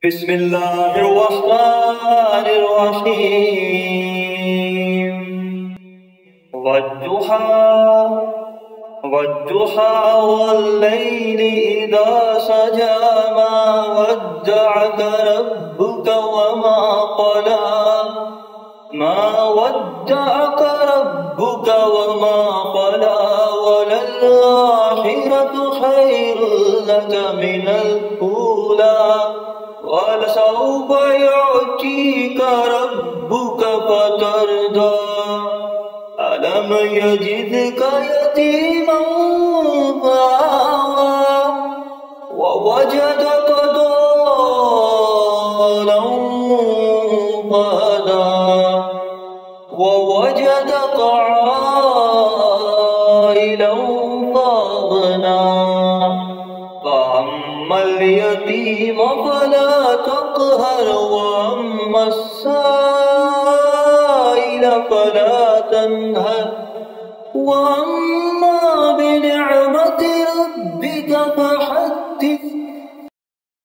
بسم الله الرحمن الرحيم. والضحى والليل إذا سجى ما ودعك ربك وما قلى وللآخرة خير لك من الأولى ولسوف يعطيك ربك فترضى ألم يجدك يتيما فآوى ووجدك ضالا فهدى ووجدك عائلا فأغنى فأما اليتيم فلا تقهر وأما السائل فلا تنهر وأما بنعمة